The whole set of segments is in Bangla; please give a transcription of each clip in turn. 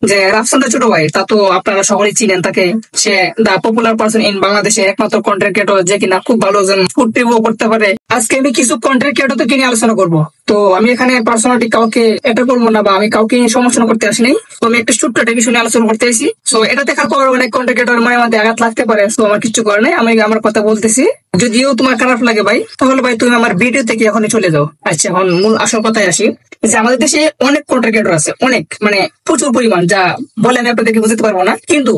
যে রাফসানদার ছোট ভাই, তা তো আপনারা সকলেই চিনেন তাকে। সে দা পপুলার পার্সন ইন বাংলাদেশে একমাত্র কন্টেন্ট ক্রিয়েটর যে কিনা খুব ভালো একজন ফুড রিভিউ করতে পারে। আজকে আমি কিছু কন্টেন্ট ক্রিয়েটরকে নিয়ে আলোচনা করবো। তো আমি এখানে পার্সোনালি কাউকে এটা করবো না বা আমি কাউকে নিয়ে সমালোচনা করতে আসিনি। তো আমি একটা ছোট্ট একটা বিষয় নিয়ে আলোচনা করতে এসেছি। তো এটা দেখার পর অনেক কন্টেন্ট ক্রিয়েটর মনে মধ্যে আঘাত লাগতে পারে। তো আমার কিছু করার নেই, আমি আমার কথা বলতেছি। যদিও তোমার খারাপ লাগে ভাই, তাহলে ভাই তুমি আমার ভিডিও থেকে এখনই চলে যাও। আচ্ছা, এখন মূল আসল কথায় আসি। যে আমাদের দেশে অনেক কন্টেন্ট ক্রিয়েটর আছে, অনেক মানে প্রচুর পরিমাণ, যা বলে আমি আপনাদেরকে বুঝতে পারবো না। কিন্তু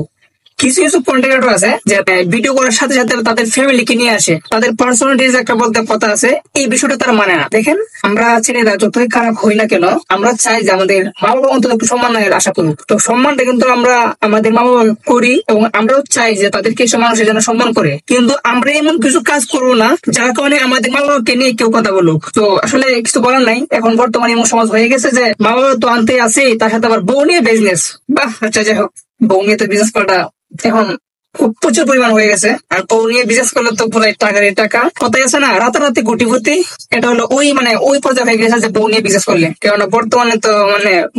কিছু কিছু কন্টেন্ট ক্রিয়েটর আছে যে ভিডিও করার সাথে সাথে তাদের ফ্যামিলিকে নিয়ে আসে, তাদের পার্সোনালিটিজ একটা বলতে কথা আছে, এই বিষয়টা তারা মানে না। দেখেন, আমরা ছেলেরা যতই খারাপ হই না কেন, আমরা চাই যে আমাদের মা বাবা অন্তত একটু সম্মানের আশা করুক। তো সম্মানটা কিন্তু আমরা আমাদের মা বাবা করি, এবং আমরাও চাই যে তাদেরকে সব মানুষের যেন সম্মান করে। কিন্তু আমরা এমন কিছু কাজ করবো না যার কারণে আমাদের মা বাবাকে নিয়ে কেউ কথা বলুক। তো আসলে কিছু বলার নাই। এখন বর্তমানে এমন সমাজ হয়ে গেছে যে মা বাবা তো আনতে আছে, তার সাথে আবার বউ নিয়ে বিজনেস। বাহ, আচ্ছা যাই হোক, বউ নিয়ে তো বিজনেস করাটা এখন খুব প্রচুর পরিমাণ হয়ে গেছে। আর বউ নিয়ে বিজনেস করলে তো পুরো টাকার টাকা কথাই আছে না, রাতারাতি কোটিপতি। এটা হলো ওই পর্যায়ে হয়ে গেছে যে বউ নিয়ে বিজনেস করলে। কেননা বর্তমানে তো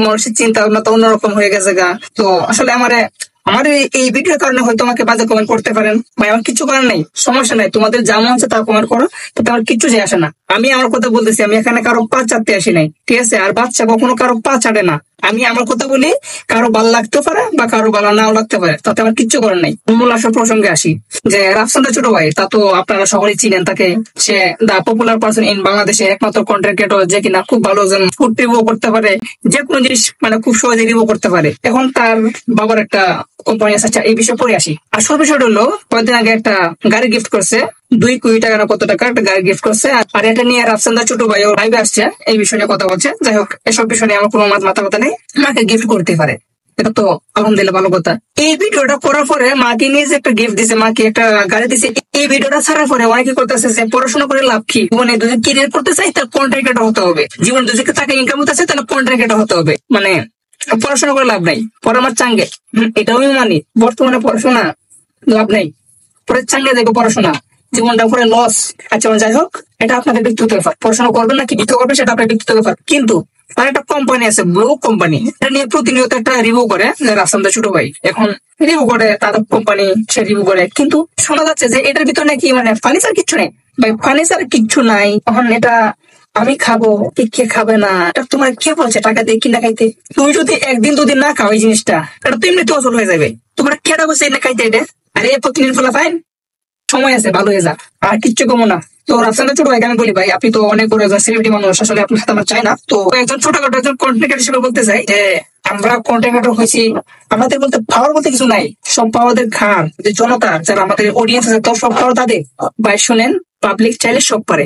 মানুষের চিন্তা ভাবনা তো অন্যরকম হয়ে গেছে গা। তো আসলে আমার এই ভিডিওর কারণে হয়তো আমাকে বাজে কমেন্ট করতে পারেন ভাই, আমার কিছু করার নেই, সমস্যা নাই। তোমাদের যা মন আছে তা কমেন্ট করো, তাতে আমার কিচ্ছু যায় আসে না। আমি আমার কথা বলতেছি, আমি এখানে কারো পা চাটতে আসি নাই, ঠিক আছে? আর বাচ্চা কখনো কারো পা চাটে না। আমি আমার কথা বলি, কারো ভালো লাগতে পারে বা কারো ভালো নাও লাগতে পারে, তাতে আমার কিচ্ছু করার নাই। মূল আসল প্রসঙ্গে আসি। যে রাফসানদার ছোট ভাই, তা তো আপনারা সকলেই চিনেন তাকে। সে দা পপুলার পার্সন ইন বাংলাদেশে একমাত্র কন্টেন্ট ক্রিয়েটর যে কিনা খুব ভালো একজন ফুড রিভিউ করতে পারে, যে কোনো জিনিস খুব সহজে রিভিউ করতে পারে। এখন তার বাবার একটা কোম্পানি আছে। আচ্ছা, এই বিষয়ে পরে আসি। আসল বিষয়টা হলো, কয়েকদিন আগে একটা গাড়ি গিফট করছে, 2 কোটি টাকা না কত টাকা একটা গাড়ি গিফট করছে। আর এটা নিয়ে রাফসানদার ছোট ভাই ও লাইভে আসছে, এই বিষয় নিয়ে কথা বলছে। যাই হোক, এসব বিষয় নিয়ে আমার কোনো মাথা ব্যথা নেই। মাকে গিফট করতে পারে, এটা তো আলহামদুলিল্লাহ ভালো কথা। এই ভিডিওটা করার পরে মাকে নিয়ে যে একটা গিফট দিছে, মাকে একটা গাড়ি দিছে, এই ভিডিওটা ছাড়ার পরে অনেকে করতেছে যে পড়াশোনা করে লাভ কি, জীবনে যদি ক্যারিয়ার করতে চাই তাহলে কন্টেন্ট ক্রিয়েটর হতে হবে, জীবনে যদি টাকা ইনকাম করতে চাই তাহলে কন্টেন্ট ক্রিয়েটর হতে হবে। পড়াশোনা করে লাভ নাই, পরে আমার চাঙ্গে, এটাও আমি মানি। বর্তমানে পড়াশোনা লাভ নাই, পরে চাঙ্গে দেখবো পড়াশোনা, জীবনটা পরে লস। আচ্ছা যাই হোক, এটা আপনাদের ব্যক্তিগত ব্যাপার, পড়াশোনা করবেন নাকি বিক্রি করবেন সেটা আপনার ব্যক্তিগত ব্যাপার। কিন্তু আর একটা কোম্পানি আছে, ব্লু কোম্পানি, এটা নিয়ে প্রতিনিয়ত একটা রিভিউ করে রাফসানদার ছোট ভাই। এখন রিভিউ করে তার কোম্পানি, সে রিভিউ করে, কিন্তু শোনা যাচ্ছে যে এটার ভিতরে নাকি ফার্নিচার কিচ্ছু নেই। ভাই, ফার্নিচার কিচ্ছু নাই, তখন এটা আমি খাবো, কে খাবে না, এটা তোমার কে বলছে টাকা দিয়ে কিনা খাইতে? তুমি যদি একদিন দুদিন না খাও এই জিনিসটা, এটা তো এমনিতে অচল হয়ে যাবে। তোমার কেটা বসে এনে খাইতে এটা? আরে প্রতিদিন ফলা ফাইন, সময় আছে, ভালো হয়ে যা, আর কিচ্ছু কমো না। তো রাফসানদার ছোট ভাইকে আমি বলি, ভাই আপনি তো অনেক বড় একজন সেলিব্রিটি মানুষ, আসলে আপনার সাথে আমার চাই না। তো একজন ছোটখাটো একজন কন্টেন্ট ক্রিয়েটর হিসেবে বলতে চাই যে আমরা কন্টেন্ট ক্রিয়েটর হয়েছি, আমাদের বলতে পাওয়ার বলতে কিছু নাই। সব পাওয়াদের খান যে জনতা, যারা আমাদের অডিয়েন্স আছে, তো সব পাওয়ার তাদের। ভাই শুনেন, পাবলিক চাইলে সব পারে।